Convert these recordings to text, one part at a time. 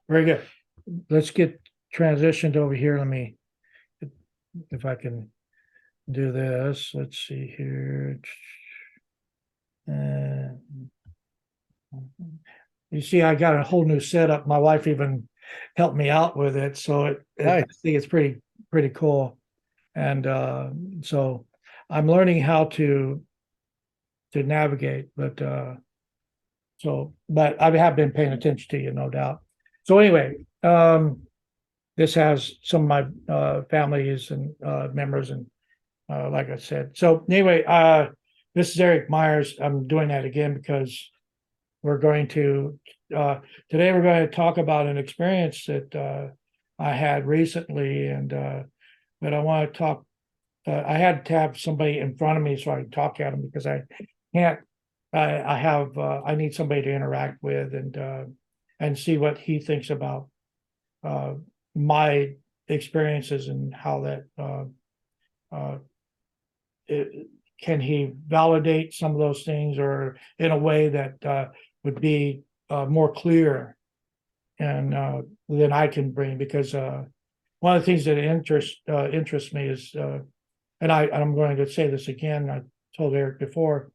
Very good. Let's get transitioned over here. Let me, if I can do this. Let's see here. Uh, you see, I got a whole new setup. My wife even helped me out with it, so I Nice. think it's pretty cool. And so I'm learning how to navigate, but I have been paying attention to you, no doubt. So anyway, this has some of my families and members, and like I said. So anyway, this is Eric Myers. I'm doing that again because we're going to today we're going to talk about an experience that I had recently, and but I want to talk. I had to have somebody in front of me so I can talk at them because I can't. I have I need somebody to interact with and see what he thinks about uh, my experiences and how that uh, it, can he validate some of those things or in a way that would be more clear and than I can bring because one of the things that interests me is and I'm going to say this again. I told Eric before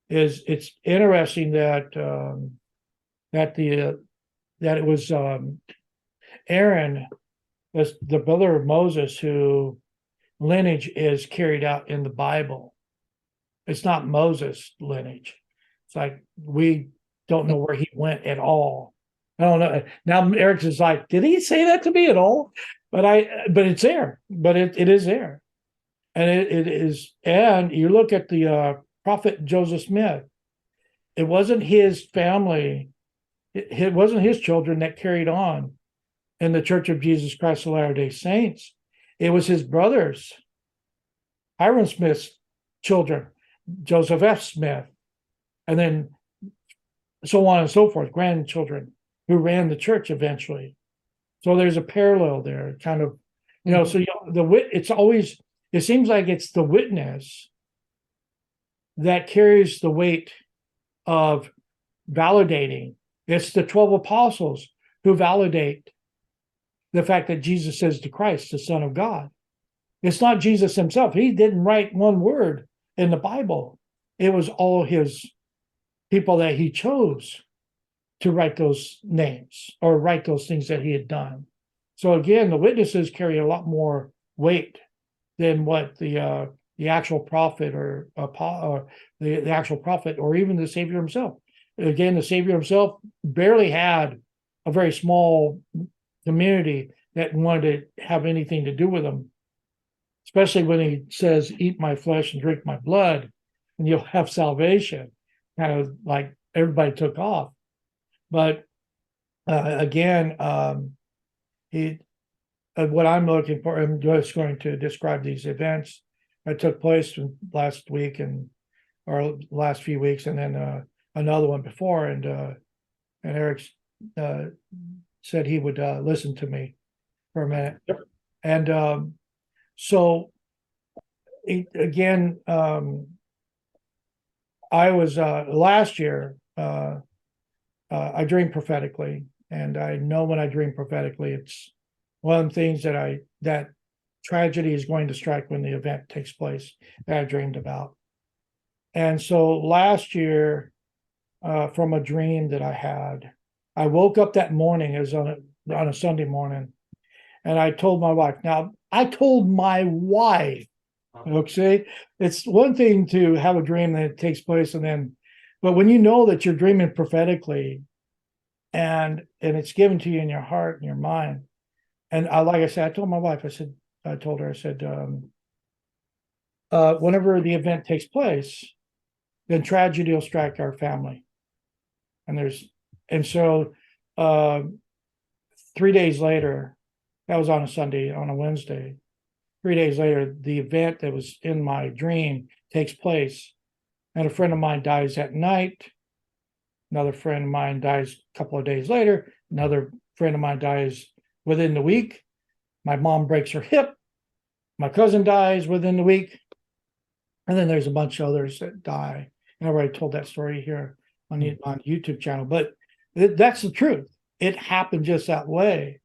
is it's interesting that that the that it was Aaron, the brother of Moses, who lineage is carried out in the Bible. It's not Moses' lineage. It's like we don't know where he went at all. I don't know. Now Eric's is like, did he say that to me at all? But it's there. But it is there, and it is. And you look at the prophet Joseph Smith. It wasn't his family. It wasn't his children that carried on in the Church of Jesus Christ of Latter-day Saints. It was his brothers, Hiram Smith's children, Joseph F. Smith, and then so on and so forth, grandchildren who ran the church eventually. So there's a parallel there, kind of, So it's always it seems like it's the witness that carries the weight of validating. It's the 12 apostles who validate the fact that Jesus is the Christ, the Son of God. It's not Jesus himself. He didn't write one word in the Bible. It was all his people that he chose to write those names or write those things that he had done. So again, the witnesses carry a lot more weight than what the actual prophet or the actual prophet or even the Savior himself. Again, the Savior himself barely had a very small community that wanted to have anything to do with him, especially when he says, "Eat my flesh and drink my blood, and you'll have salvation." Kind of like everybody took off. But again, he what I'm looking for, I'm just going to describe these events that took place last week and or last few weeks, and then another one before. And Eric uh, said he would listen to me for a minute. Yep. And so again, I was last year. I dream prophetically, and I know when I dream prophetically, it's one of the things that tragedy is going to strike when the event takes place that I dreamed about. And so last year, from a dream that I had, I woke up that morning. It was on a Sunday morning, and I told my wife. Now I told my wife. Okay, it's one thing to have a dream that takes place, but when you know that you're dreaming prophetically, and it's given to you in your heart and your mind, and like I said, I told my wife. I told her. I said, whenever the event takes place, then tragedy will strike our family. And there's and so uh, 3 days later, that was on a Sunday, on a Wednesday. 3 days later, the event that was in my dream takes place, and a friend of mine dies at night. Another friend of mine dies a couple of days later. Another friend of mine dies within the week. My mom breaks her hip. My cousin dies within the week. And then there's a bunch of others that die. And I already told that story here on the YouTube channel, but that's the truth. it happened just that way.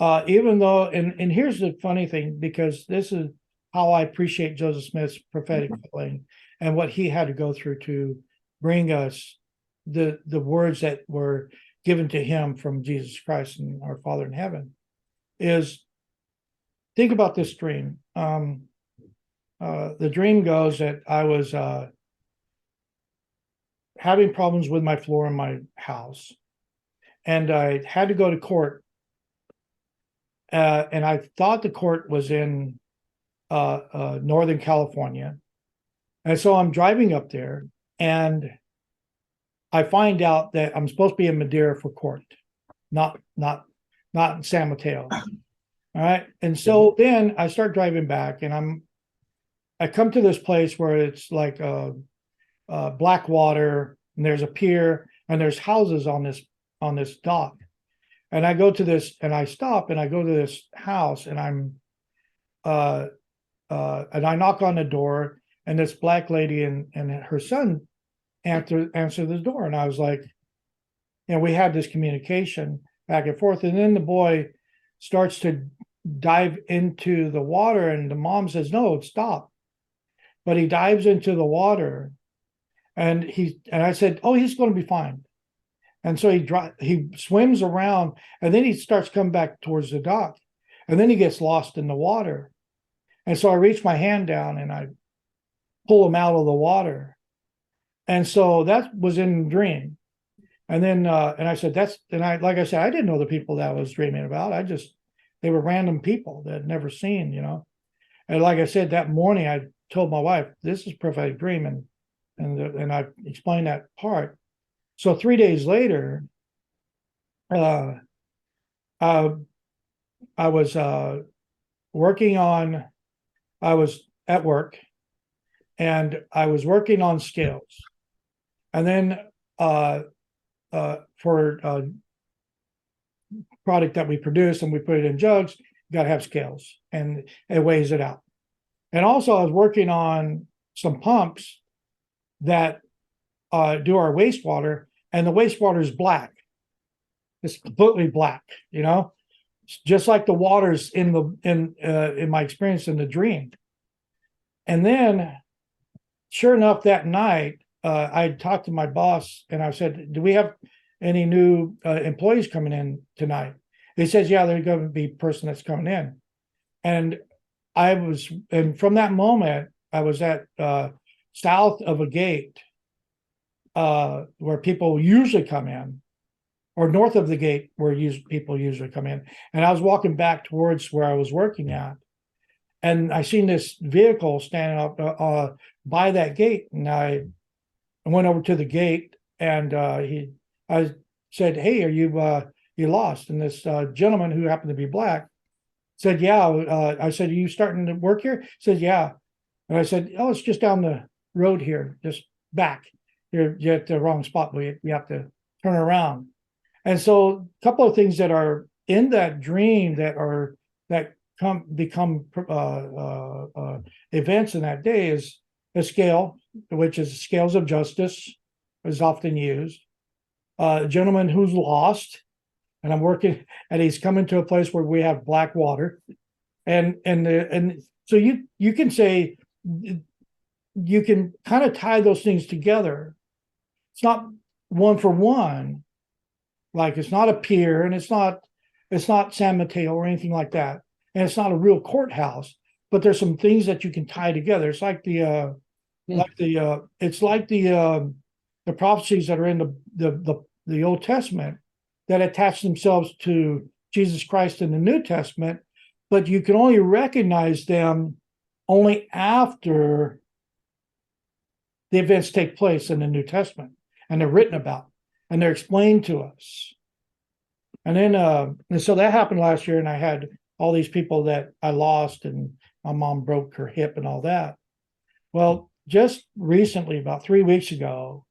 Even though, and here's the funny thing, because this is how I appreciate Joseph Smith's prophetic calling and what he had to go through to bring us the words that were given to him from Jesus Christ and our Father in heaven. Is think about this dream. The dream goes that I was having problems with my floor in my house, and I had to go to court. And I thought the court was in Northern California. And so I'm driving up there, and I find out that I'm supposed to be in Madeira for court, not in San Mateo. All right. And so then I start driving back, and I come to this place where it's like black water, and there's a pier, and there's houses on this dock. And I go to this, and I stop, and I go to this house, and and I knock on the door, and this black lady and her son answer the door, and I was like, we had this communication back and forth, and then the boy starts to dive into the water, and the mom says, "No, stop," but he dives into the water, and I said, "Oh, he's going to be fine." And so he swims around, and then he starts coming back towards the dock, and then he gets lost in the water. And so I reach my hand down, and I pull him out of the water. And so that was in the dream. And then and I said, like I said, I didn't know the people that I was dreaming about. They were random people that I'd never seen, And like I said, that morning I told my wife, this is prophetic dream, and I explained that part. So 3 days later, uh, I was I was at work, and I was working on scales. And then for product that we produce and we put it in jugs, you got to have scales, and it weighs it out. And also, I was working on some pumps that do our wastewater, and the wastewater is black. It's completely black, just like the waters in my experience in the dream. And then, sure enough, that night, I talked to my boss, and I said, "Do we have any new employees coming in tonight?" He says, "Yeah, there's going to be a person that's coming in." And from that moment, I was at south of a gate where people usually come in, or north of the gate where people usually come in. And I was walking back towards where I was working at, and I seen this vehicle standing up by that gate, and I went over to the gate, and I said, "Hey, are you lost?" And this gentleman, who happened to be black, said, "Yeah." I said, "Are you starting to work here?" He said, "Yeah." And I said, "Oh, it's just down the road here, just back. You're at the wrong spot. You have to turn around." And so a couple of things that are in that dream that become events in that day is a scale, which is scales of justice, is often used. A gentleman who's lost, and I'm working, and he's coming to a place where we have black water, and so you can say, you can kind of tie those things together. It's not one for one, like it's not a pier, and it's not San Mateo or anything like that, and it's not a real courthouse. But there's some things that you can tie together. It's like the prophecies that are in the Old Testament that attach themselves to Jesus Christ in the New Testament, but you can only recognize them only after the events take place in the New Testament, and they're written about, and they're explained to us. And then and so that happened last year, and I had all these people that I lost, and my mom broke her hip and all that. Well, just recently, about 3 weeks ago,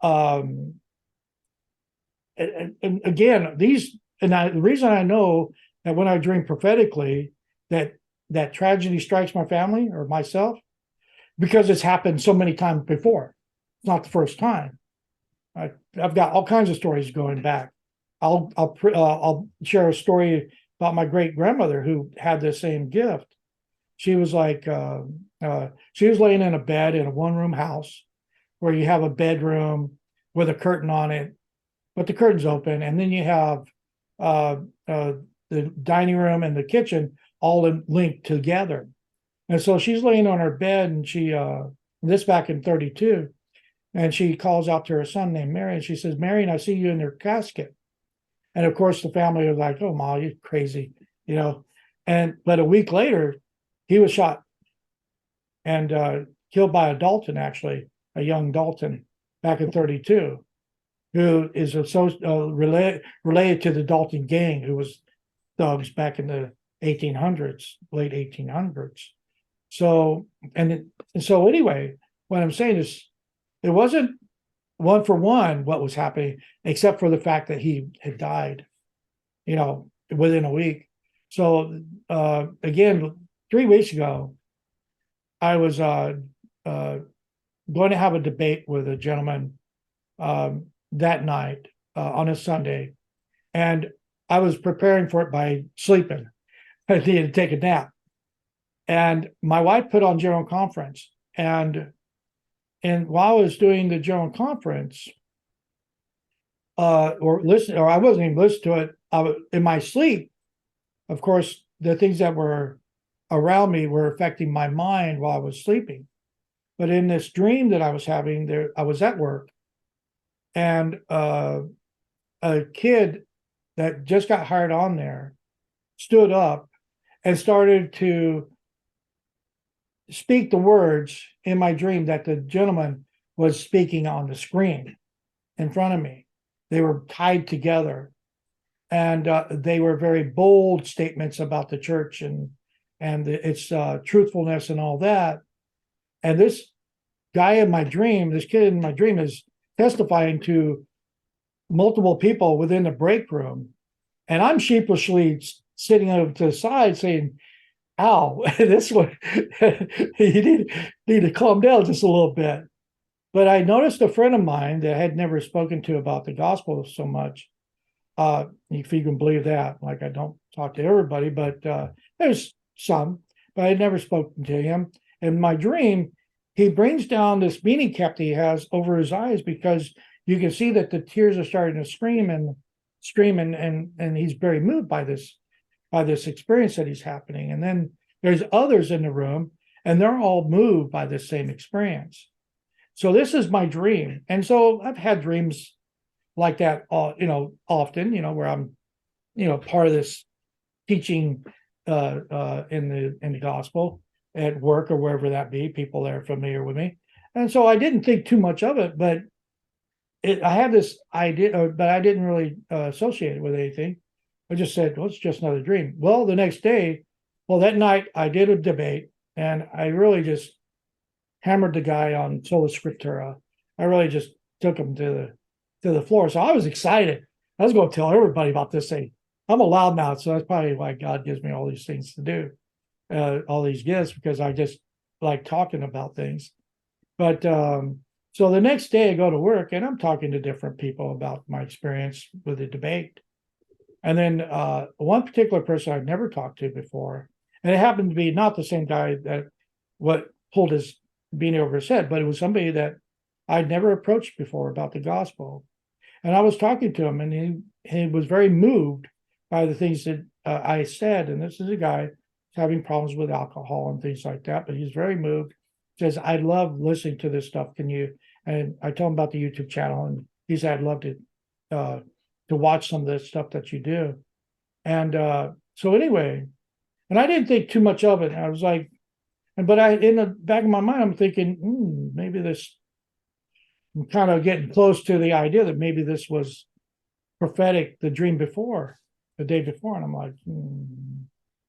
and again, the reason I know that when I dream prophetically that tragedy strikes my family or myself, because it's happened so many times before. It's not the first time. I've got all kinds of stories going back. I'll share a story about my great grandmother who had the same gift. She was like she was laying in a bed in a one room house where you have a bedroom with a curtain on it, but the curtain's open, and then you have uh, uh, the dining room and the kitchen all linked together. And so she's laying on her bed, and this back in 32, and she calls out to her son named Marion. She says, Marion, I see you in your casket. And of course, the family was like, oh, Ma, you're crazy, you know. But a week later, he was shot and killed by a Dalton, actually, a young Dalton back in 32, who is related to the Dalton gang, who was thugs back in the 1800s, late 1800s. So, so anyway, what I'm saying is it wasn't one for one what was happening, except for the fact that he had died, within a week. So again, 3 weeks ago, I was going to have a debate with a gentleman that night on a Sunday, and I was preparing for it by sleeping. I needed to take a nap, and my wife put on general conference, and while I was doing the general conference, or I wasn't even listening to it. In my sleep, of course, the things that were around me were affecting my mind while I was sleeping. But in this dream that I was having, I was at work, and a kid that just got hired on there stood up and started to speak the words in my dream that the gentleman was speaking on the screen in front of me. They were tied together, and they were very bold statements about the church and its truthfulness and all that. And this guy in my dream, this kid in my dream, is testifying to multiple people within the break room, and I'm sheepishly sitting over to the side saying, "Ow, this one, you need to calm down just a little bit." But I noticed a friend of mine that I had never spoken to about the gospel so much. If you can believe that, like I don't talk to everybody, but there's some, but I had never spoken to him. In my dream, he brings down this beanie cap that he has over his eyes because you can see that the tears are starting to scream, and he's very moved by this experience that he's happening. And then there's others in the room, and they're all moved by this same experience. So this is my dream. And so I've had dreams like that, often, where I'm, part of this teaching in the gospel at work or wherever that be, people that are familiar with me. And so I didn't think too much of it, but I had this idea, but I didn't really associate it with anything. I just said, well, it's just another dream. Well, the next day, that night I did a debate, and I really just hammered the guy on sola scriptura. I really just took him to the floor. So I was excited. I was going to tell everybody about this thing. I'm a loudmouth, so that's probably why God gives me all these things to do, all these gifts, because I just like talking about things. But so the next day I go to work, and I'm talking to different people about my experience with the debate. And then one particular person I'd never talked to before, and it happened to be not the same guy that pulled his beanie over his head, but it was somebody that I'd never approached before about the gospel. And I was talking to him, and he was very moved by the things that I said. And this is a guy having problems with alcohol and things like that, but he's very moved. Says, I love listening to this stuff. Can you? And I told him about the YouTube channel, and he said, I'd love to watch some of this stuff that you do. And so anyway, and I didn't think too much of it. I was like, but in the back of my mind, I'm thinking, maybe this, I'm kind of getting close to the idea that maybe this was prophetic, the dream before, the day before. And I'm like,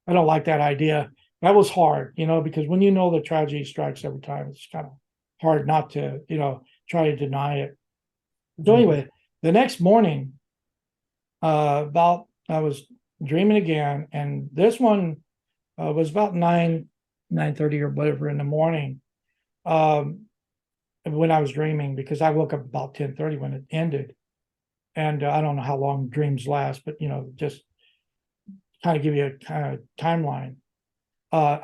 I don't like that idea. That was hard, because when the tragedy strikes every time, it's kind of hard not to, try to deny it. So anyway, the next morning, I was dreaming again, and this one was about 9:30 or whatever in the morning, when I was dreaming, because I woke up about 10:30 when it ended. And I don't know how long dreams last, but just kind of give you a kind of timeline. I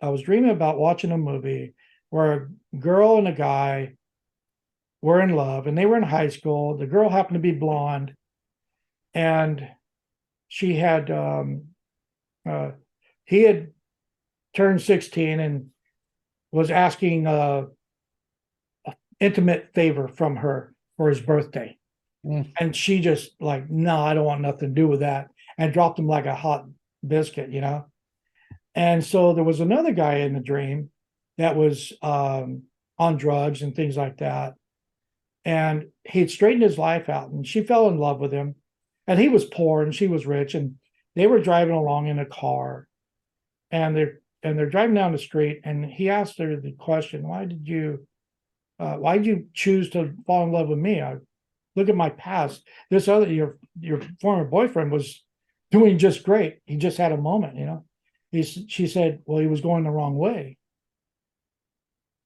was dreaming about watching a movie where a girl and a guy were in love, and they were in high school. The girl happened to be blonde, and she had uh, he had turned 16 and was asking intimate favor from her for his birthday. Mm. And she just like, no, I don't want nothing to do with that, and dropped him like a hot biscuit, And so there was another guy in the dream that was on drugs and things like that. And he'd straightened his life out, and she fell in love with him. And he was poor and she was rich, and they were driving along in a car, and they're driving down the street, and he asked her the question, why did you choose to fall in love with me? I look at my past. This other your former boyfriend was doing just great. He just had a moment. She said, well, he was going the wrong way.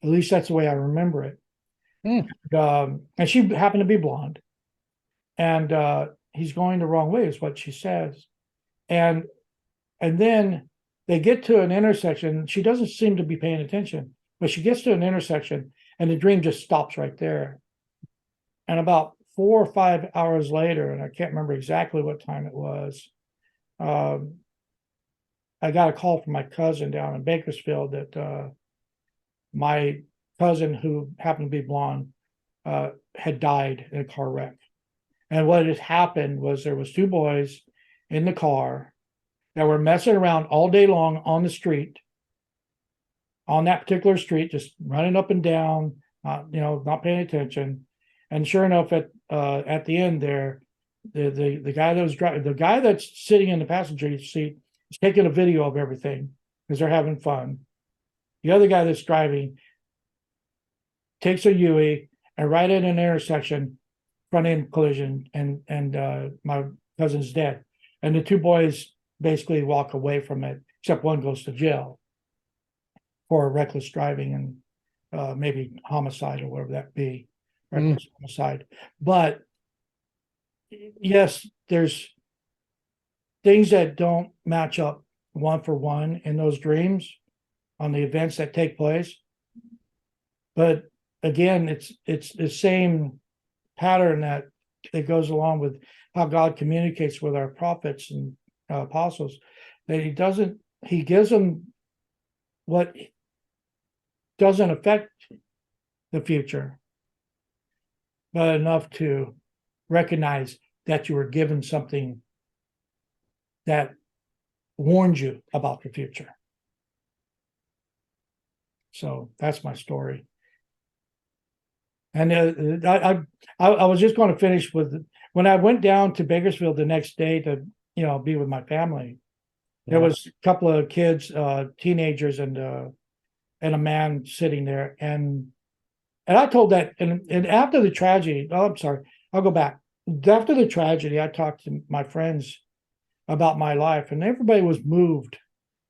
At least that's the way I remember it. Mm. And she happened to be blonde, and he's going the wrong way, is what she says. And then they get to an intersection. She doesn't seem to be paying attention, but she gets to an intersection, and the dream just stops right there. And about 4 or 5 hours later, and I can't remember exactly what time it was, um, I got a call from my cousin down in Bakersfield that my cousin, who happened to be blonde, had died in a car wreck. And what had happened was there was two boys in the car that were messing around all day long on the street, on that particular street, just running up and down, not paying attention. And sure enough, at the end there, the guy that was driving, the guy that's sitting in the passenger seat is taking a video of everything because they're having fun. The other guy that's driving takes a Yui, and right at an intersection, front end collision, and my cousin's dead. And the two boys basically walk away from it, except one goes to jail for reckless driving and maybe homicide or whatever that be, reckless homicide. But yes, there's things that don't match up one for one in those dreams on the events that take place. But again, it's the same pattern that it goes along with how God communicates with our prophets and apostles, that he gives them what doesn't affect the future, but enough to recognize that you were given something that warns you about the future. So that's my story. And I was just going to finish with, when I went down to Bakersfield the next day to be with my family. There was a couple of kids, teenagers, and a man sitting there, and I told that, and after the tragedy, I'm sorry, I'll go back. After the tragedy, I talked to my friends about my life, and everybody was moved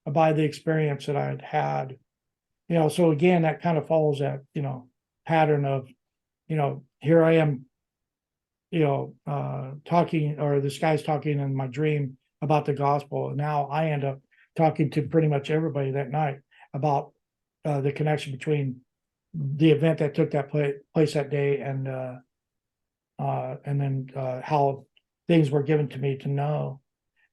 by the experience that I had. So again, that kind of follows that pattern of here I am, talking, or this guy's talking in my dream about the gospel. And now I end up talking to pretty much everybody that night about the connection between the event that took that place that day, and then how things were given to me to know.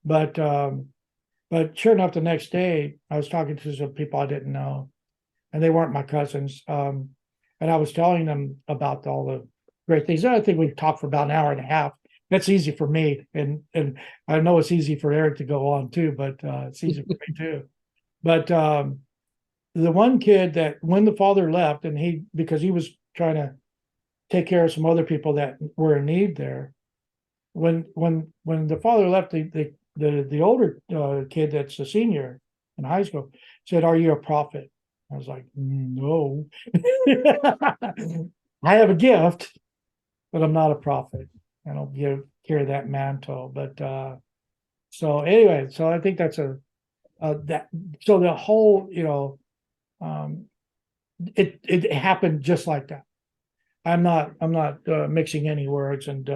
But sure enough, the next day I was talking to some people I didn't know, and they weren't my cousins. And I was telling them about all the great things. I think we've talked for about an hour and a half. That's easy for me, and I know it's easy for Eric to go on too, but it's easy for me too. But the one kid that, when the father left, and because he was trying to take care of some other people that were in need there, when the father left, the older kid that's a senior in high school said, "Are you a prophet?" I was like, "No." I have a gift, but I'm not a prophet. I don't carry that mantle. But so anyway, so I think that's that. So the whole, it happened just like that. I'm not mixing any words, and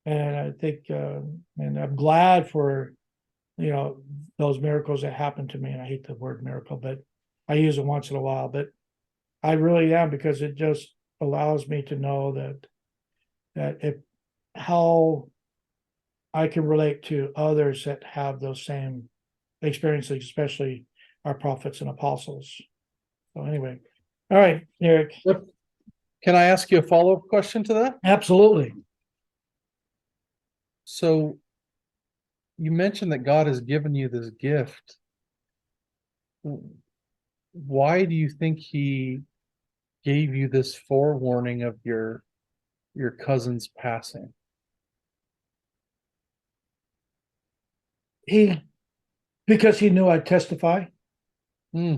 And I think, and I'm glad for, those miracles that happened to me. And I hate the word miracle, but I use it once in a while. But I really am, because it just allows me to know that if how I can relate to others that have those same experiences, especially our prophets and apostles. So anyway, all right, Eric. Yep. Can I ask you a follow-up question to that? Absolutely. So you mentioned that God has given you this gift. Why do you think he gave you this forewarning of your cousin's passing? He Because he knew I'd testify. Hmm.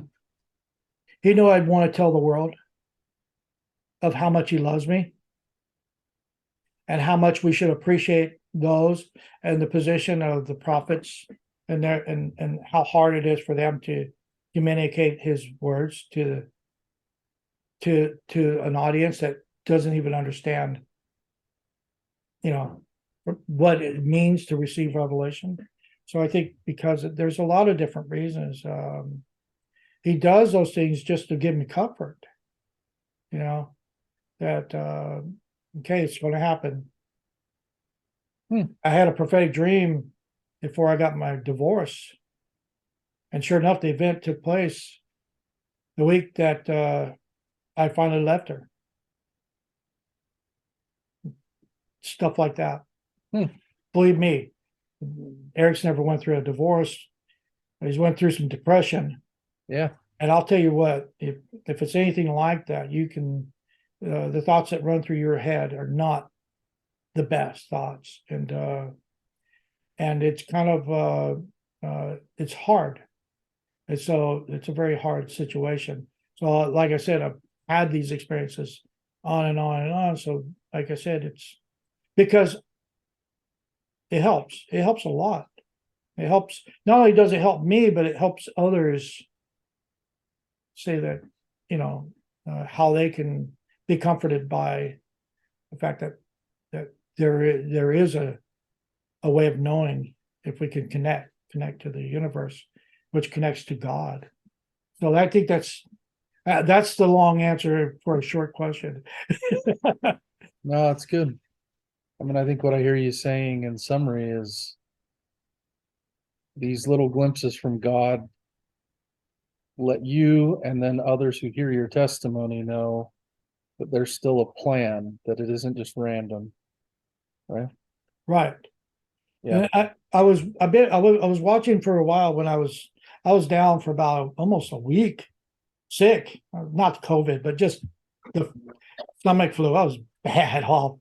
He knew I'd want to tell the world of how much he loves me and how much we should appreciate those and the position of the prophets and and how hard it is for them to communicate his words to an audience that doesn't even understand, you know, what it means to receive revelation. So I think because there's a lot of different reasons. He does those things just to give me comfort, you know, that okay, it's going to happen. Hmm. I had a prophetic dream before I got my divorce, and sure enough, the event took place the week that I finally left her. Stuff like that. Hmm. Believe me, Eric's never went through a divorce. He's went through some depression, Yeah. and I'll tell you what, if it's anything like that, you can the thoughts that run through your head are not the best thoughts, and it's kind of it's hard. And so it's a very hard situation. So, like I said, I've had these experiences on and on and on. So, like I said, it's because it helps. It helps a lot. It helps. Not only does it help me, but it helps others say that, how they can be comforted by the fact that there is a way of knowing if we can connect to the universe, which connects to God. So I think that's the long answer for a short question. No, it's good. I mean, I think what I hear you saying in summary is these little glimpses from God let you and then others who hear your testimony know that there's still a plan, that it isn't just random, right? Right. Yeah. And I was watching for a while when I was down for about almost a week, sick, not COVID, but just the stomach flu. I was bad off.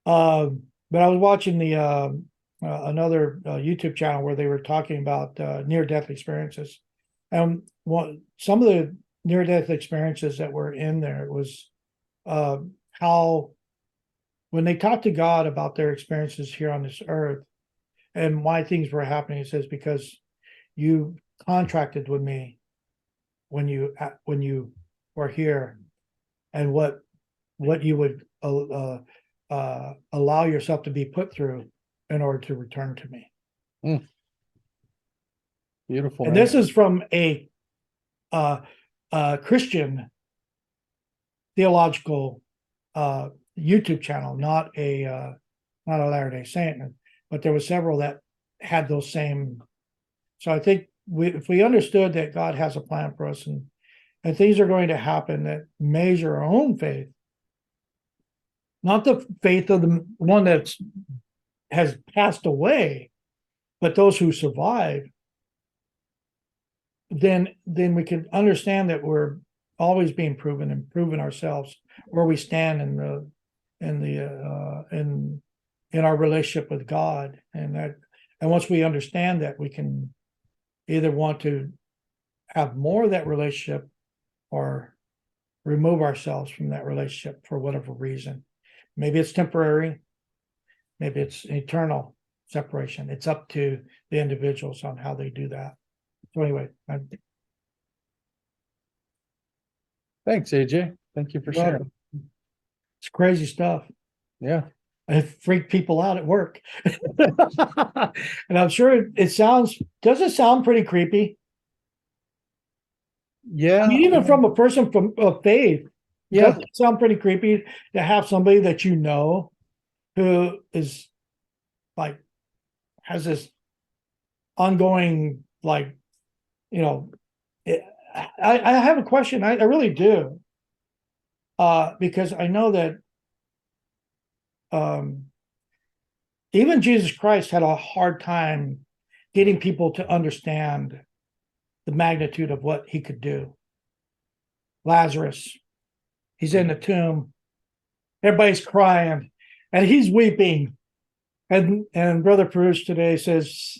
But I was watching the another YouTube channel where they were talking about near death experiences, and some of the near death experiences that were in there was uh, how when they talked to God about their experiences here on this earth and why things were happening, it says because you contracted with me when you were here, and what you would allow yourself to be put through in order to return to me. Mm, beautiful, And man. this is from uh, Christian theological YouTube channel, not a Latter Day Saint, but there were several that had those same. So I think if we understood that God has a plan for us, and things are going to happen that measure our own faith, not the faith of the one that has passed away, but those who survive, then we can understand that we're always being proven and proven ourselves where we stand in our relationship with God, and once we understand that, we can either want to have more of that relationship or remove ourselves from that relationship for whatever reason. Maybe it's temporary, maybe it's eternal separation. It's up to the individuals on how they do that. So anyway, Thanks, AJ. Thank you for sharing. it's crazy stuff. Yeah. it freaked people out at work. And I'm sure it sounds, does it sound pretty creepy? I Yeah, mean, even from a person from of faith, does yeah. it sound pretty creepy to have somebody that you know who is like has this ongoing like, you know, it, I have a question. I really do. Because I know that um even Jesus Christ had a hard time getting people to understand the magnitude of what he could do. Lazarus, he's in the tomb, everybody's crying, and he's weeping. And Brother Perush today says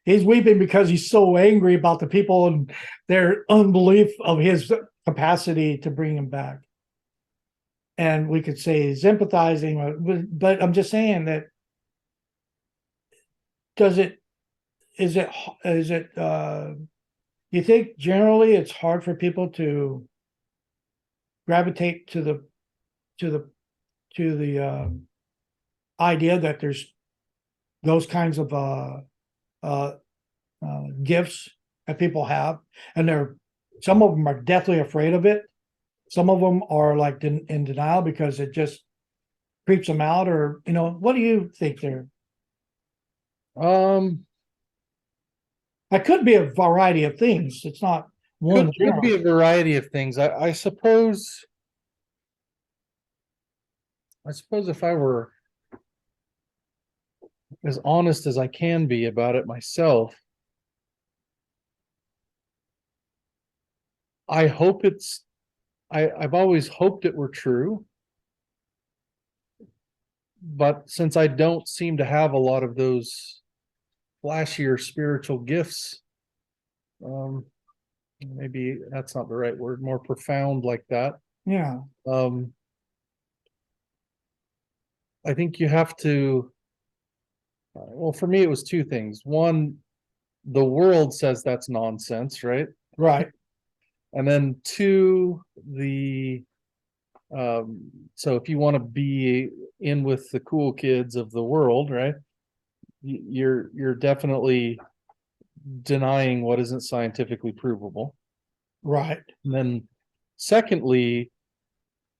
he's weeping because he's so angry about the people and their unbelief of his capacity to bring him back. And we could say he's empathizing, but I'm just saying that does it is it you think generally it's hard for people to gravitate to the to the idea that there's those kinds of uh, gifts that people have, and they're some of them are deathly afraid of it. Some of them are like in denial because it just creeps them out, or what do you think there? Um, That could be a variety of things. It's not one could be a general. variety of things. I suppose. I suppose if I were as honest as I can be about it myself, I hope it's. I've always hoped it were true, but since I don't seem to have a lot of those flashier spiritual gifts, um, maybe that's not the right word, more profound like that. Yeah, Um, I think you have to, well, for me, it was two things. One, the world says that's nonsense, right? right, And then two, the, um, so if you want to be in with the cool kids of the world, right? You're definitely denying what isn't scientifically provable. right, And then secondly,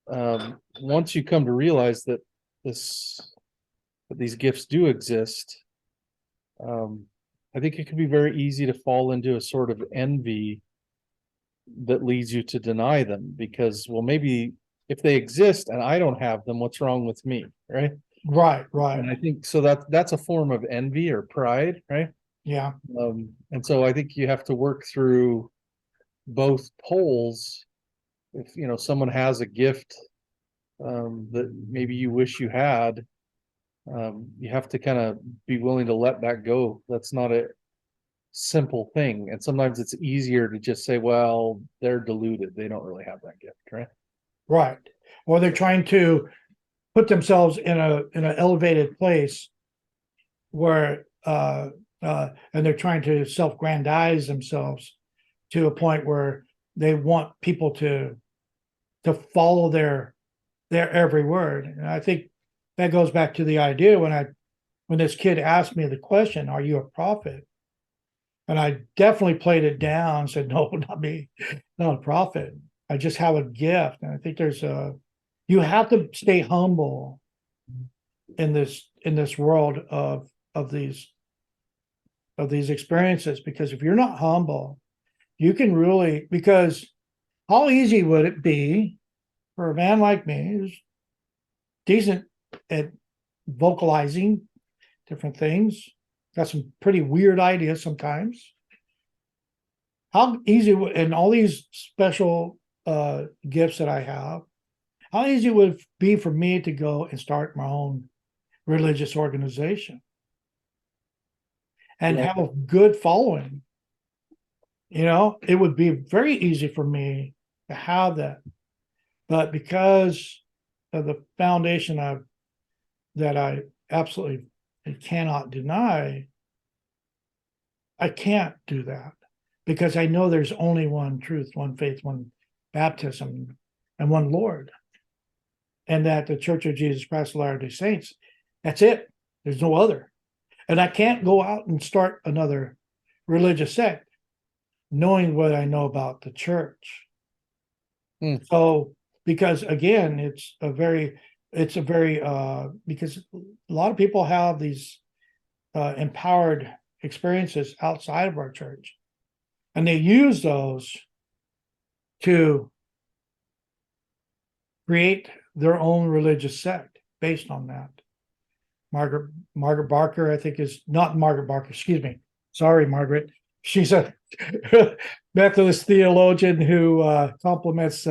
once you come to realize that this that these gifts do exist, um, I think it can be very easy to fall into a sort of envy that leads you to deny them because, well, maybe if they exist and I don't have them, what's wrong with me, right? right, right. And I think so that's a form of envy or pride, right? Yeah, And so I think you have to work through both poles. If someone has a gift that maybe you wish you had, you have to kind of be willing to let that go. That's not a simple thing. And sometimes it's easier to just say, well, they're deluded. They don't really have that gift, right? right. Or they're trying to put themselves in an elevated place where and they're trying to self-grandize themselves to a point where they want people to follow their every word. And I think that goes back to the idea when this kid asked me the question, "Are you a prophet?" And I definitely played it down, said, "No, not me, not a prophet. I just have a gift." And I think you have to stay humble in this world of these of these experiences, because if you're not humble, you can really, because how easy would it be for a man like me who's decent at vocalizing different things, got some pretty weird ideas sometimes. How easy and all these special gifts that I have, how easy would it be for me to go and start my own religious organization and Yeah. have a good following? It would be very easy for me to have that. But because of the foundation that I absolutely cannot deny, I can't do that because I know there's only one truth, one faith, one baptism, and one Lord. and that the Church of Jesus Christ of Latter-day Saints, that's it. There's no other. And I can't go out and start another religious sect knowing what I know about the church. Hmm. So, because again, it's a very because a lot of people have these empowered experiences outside of our church, and they use those to create their own religious sect based on that. Margaret Barker, I think, is not Margaret Barker, excuse me. Sorry, Margaret. She's a Methodist theologian who compliments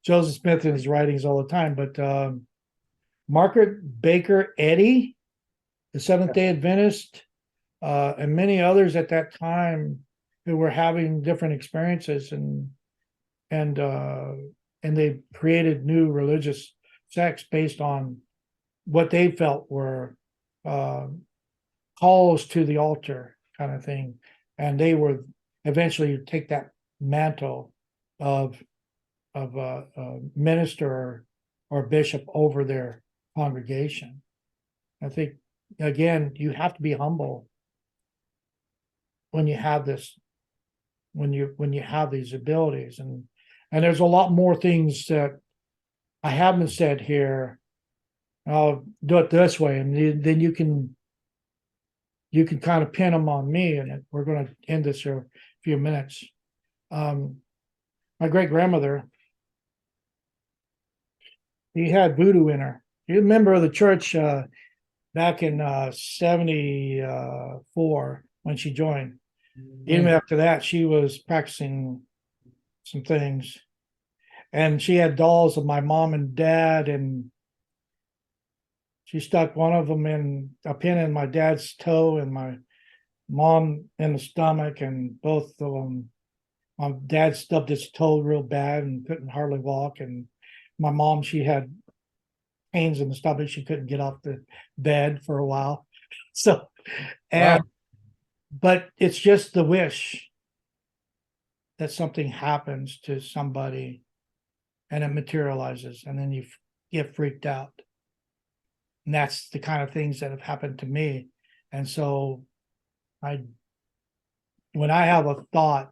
Joseph Smith in his writings all the time. But Margaret Baker Eddy, the Seventh Day Adventist, and many others at that time who were having different experiences, and they created new religious sects based on what they felt were calls to the altar kind of thing, and they were eventually take that mantle of a minister or bishop over their congregation. I think again, you have to be humble when you have this, when you have these abilities, and there's a lot more things that I haven't said here. I'll do it this way, and then you can kind of pin them on me, and we're going to end this here in a few minutes. My great grandmother, he had voodoo in her. He was a member of the church back in 74 when she joined. Even after that, she was practicing some things, and she had dolls of my mom and dad, and she stuck one of them in a pin in my dad's toe and my mom in the stomach, and both of them. My dad stubbed his toe real bad and couldn't hardly walk, and my mom, she had pains in the stomach. She couldn't get off the bed for a while. So, and Wow. but it's just the wish that something happens to somebody and it materializes, and then you get freaked out. And that's the kind of things that have happened to me. And so when I have a thought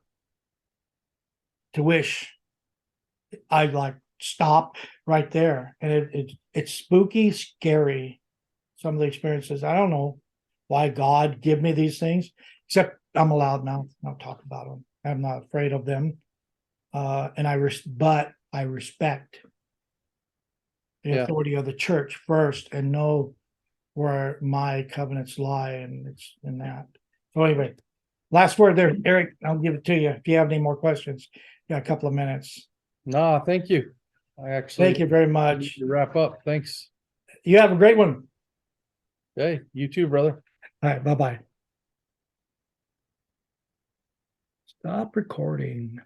to wish, I like stop right there. And it's spooky, scary, some of the experiences. I don't know why God give me these things, except I'm a loudmouth. I'll talk about them. I'm not afraid of them. But I respect the Yeah. authority of the church first and know where my covenants lie, and it's in that. So anyway, last word there, Eric. I'll give it to you if you have any more questions. You got a couple of minutes. Nah, thank you. I actually Thank you very need much. to wrap up. Thanks. You have a great one. Hey, you too, brother. All right, bye-bye. Stop recording.